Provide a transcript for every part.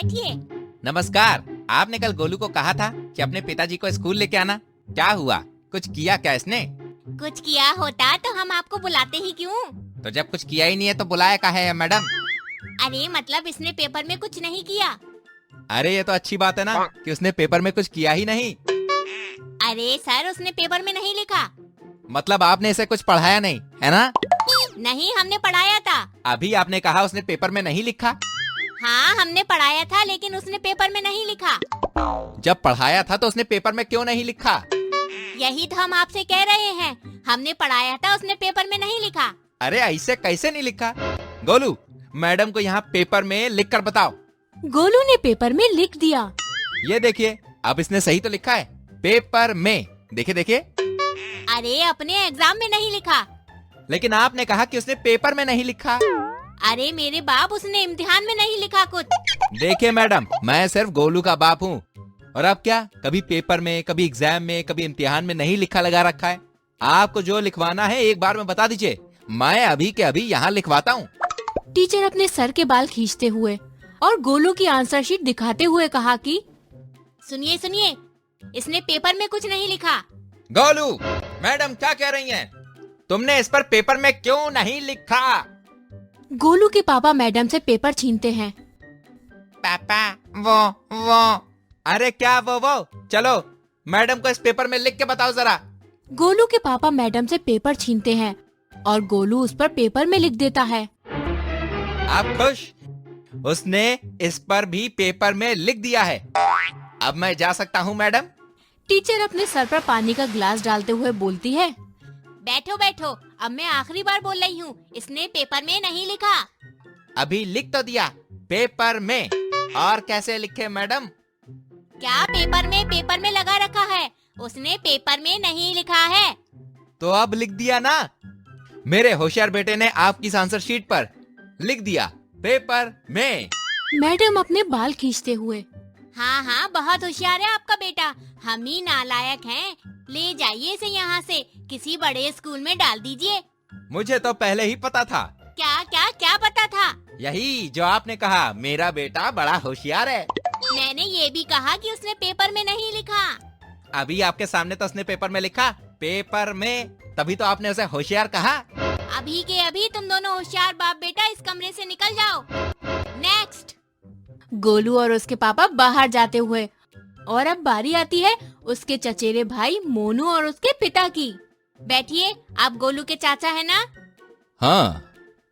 बैठिए। नमस्कार। आपने कल गोलू को कहा था कि अपने पिताजी को स्कूल लेके आना। क्या हुआ? कुछ किया क्या इसने? कुछ किया होता तो हम आपको बुलाते ही क्यों? तो जब कुछ किया ही नहीं है तो बुलाया काहे है मैडम? अरे मतलब इसने पेपर में कुछ नहीं किया। अरे ये तो अच्छी बात है ना कि उसने पेपर में कुछ किया ही नहीं। अरे सर उसने पेपर में नहीं लिखा। मतलब आपने इसे कुछ पढ़ाया नहीं है ना? नहीं हमने पढ़ाया था। अभी आपने कहा उसने पेपर में नहीं लिखा। हाँ हमने पढ़ाया था लेकिन उसने पेपर में नहीं लिखा। जब पढ़ाया था तो उसने पेपर में क्यों नहीं लिखा? यही तो हम आपसे कह रहे हैं। हमने पढ़ाया था उसने पेपर में नहीं लिखा। अरे ऐसे कैसे नहीं लिखा? गोलू मैडम को यहाँ पेपर में लिख कर बताओ। गोलू ने पेपर में लिख दिया। ये देखिए अब इसने सही तो लिखा है, पेपर में। देखिए देखिए। अरे अपने एग्जाम में नहीं लिखा। लेकिन आपने कहा कि उसने पेपर में नहीं लिखा। अरे मेरे बाप उसने इम्तिहान में नहीं लिखा कुछ। देखिए मैडम, मैं सिर्फ गोलू का बाप हूँ। और अब क्या, कभी पेपर में, कभी एग्जाम में, कभी इम्तिहान में नहीं लिखा लगा रखा है। आपको जो लिखवाना है एक बार में बता दीजिए, मैं अभी के अभी यहाँ लिखवाता हूँ। टीचर अपने सर के बाल खींचते हुए और गोलू की आंसर शीट दिखाते हुए कहा कि सुनिए सुनिए, इसने पेपर में कुछ नहीं लिखा। गोलू, मैडम क्या कह रही हैं? तुमने इस पर पेपर में क्यों नहीं लिखा? गोलू के पापा मैडम से पेपर छीनते हैं। पापा वो अरे क्या वो? चलो मैडम को इस पेपर में लिख के बताओ जरा। गोलू के पापा मैडम से पेपर छीनते हैं और गोलू उस पर पेपर में लिख देता है। आप खुश? उसने इस पर भी पेपर में लिख दिया है। अब मैं जा सकता हूँ मैडम? टीचर अपने सर पर पानी का गिलास डालते हुए बोलती है। बैठो बैठो, अब मैं आखिरी बार बोल रही हूँ, इसने पेपर में नहीं लिखा। अभी लिख तो दिया पेपर में, और कैसे लिखे मैडम? क्या पेपर में लगा रखा है, उसने पेपर में नहीं लिखा है। तो अब लिख दिया ना। मेरे होशियार बेटे ने आपकी आंसर शीट पर लिख दिया पेपर में। मैडम अपने बाल खींचते हुए। हाँ हाँ बहुत होशियार है आपका बेटा, हम ही नालायक हैं। ले जाइए इसे यहाँ से, किसी बड़े स्कूल में डाल दीजिए। मुझे तो पहले ही पता था। क्या क्या क्या पता था? यही जो आपने कहा, मेरा बेटा बड़ा होशियार है। मैंने ये भी कहा कि उसने पेपर में नहीं लिखा। अभी आपके सामने तो उसने पेपर में लिखा, पेपर में, तभी तो आपने उसे होशियार कहा। अभी के अभी तुम दोनों होशियार बाप बेटा इस कमरे से निकल जाओ। नेक्स्ट। गोलू और उसके पापा बाहर जाते हुए, और अब बारी आती है उसके चचेरे भाई मोनू और उसके पिता की। बैठिए, आप गोलू के चाचा है ना? हाँ,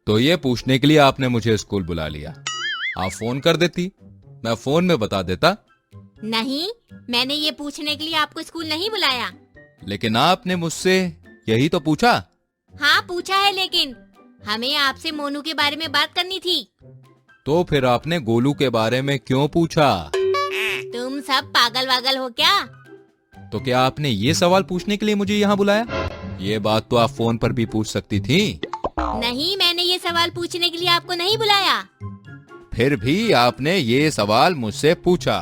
तो ये पूछने के लिए आपने मुझे स्कूल बुला लिया। आप फोन कर देती, मैं फोन में बता देता। नहीं, मैंने ये पूछने के लिए आपको स्कूल नहीं बुलाया। लेकिन आपने मुझसे यही तो पूछा। हाँ पूछा है, लेकिन हमें आपसे मोनू के बारे में बात करनी थी। तो फिर आपने गोलू के बारे में क्यों पूछा? तुम सब पागल वागल हो क्या? तो क्या आपने ये सवाल पूछने के लिए मुझे यहाँ बुलाया? ये बात तो आप फोन पर भी पूछ सकती थी। नहीं, मैंने ये सवाल पूछने के लिए आपको नहीं बुलाया। फिर भी आपने ये सवाल मुझसे पूछा।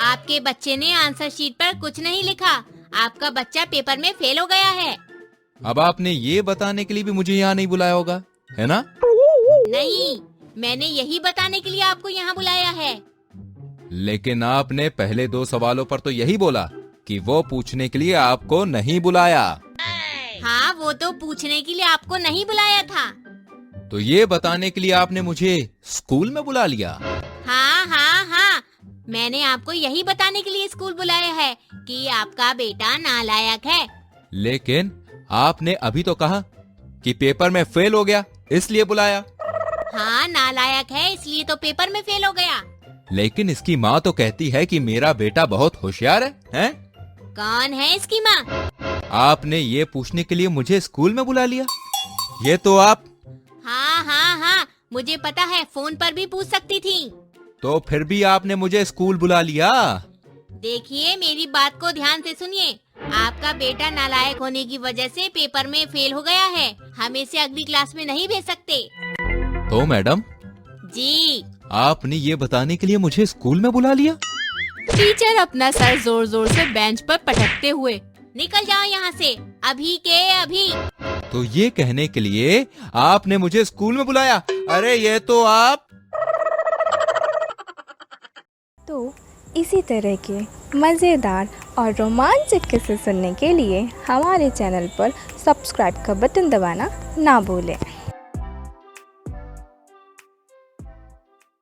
आपके बच्चे ने आंसर शीट पर कुछ नहीं लिखा, आपका बच्चा पेपर में फेल हो गया है। अब आपने ये बताने के लिए भी मुझे यहाँ नहीं बुलाया होगा, है ना? नहीं, मैंने यही बताने के लिए आपको यहाँ बुलाया है। लेकिन आपने पहले 2 सवालों पर तो यही बोला कि वो पूछने के लिए आपको नहीं बुलाया। हाँ, वो तो पूछने के लिए आपको नहीं बुलाया था। तो ये बताने के लिए आपने मुझे स्कूल में बुला लिया। हाँ हाँ हाँ, मैंने आपको यही बताने के लिए स्कूल बुलाया है कि आपका बेटा नालायक है। लेकिन आपने अभी तो कहा कि पेपर में फेल हो गया, इसलिए बुलाया। हाँ, नालायक है इसलिए तो पेपर में फेल हो गया। लेकिन इसकी माँ तो कहती है कि मेरा बेटा बहुत होशियार है, हैं? कौन है इसकी माँ? आपने ये पूछने के लिए मुझे स्कूल में बुला लिया। ये तो आप। हाँ हाँ हाँ, मुझे पता है, फोन पर भी पूछ सकती थी। तो फिर भी आपने मुझे स्कूल बुला लिया। देखिए, मेरी बात को ध्यान से सुनिए। आपका बेटा नालायक होने की वजह से पेपर में फेल हो गया है, हम इसे अगली क्लास में नहीं भेज सकते। तो मैडम जी, आपने ये बताने के लिए मुझे स्कूल में बुला लिया? टीचर अपना सर जोर जोर से बेंच पर पटकते हुए। निकल जाओ यहाँ से, अभी के अभी। तो ये कहने के लिए आपने मुझे स्कूल में बुलाया? अरे ये तो आप इसी तरह के मज़ेदार और रोमांचक किस्से सुनने के लिए हमारे चैनल पर सब्सक्राइब का बटन दबाना ना भूलें।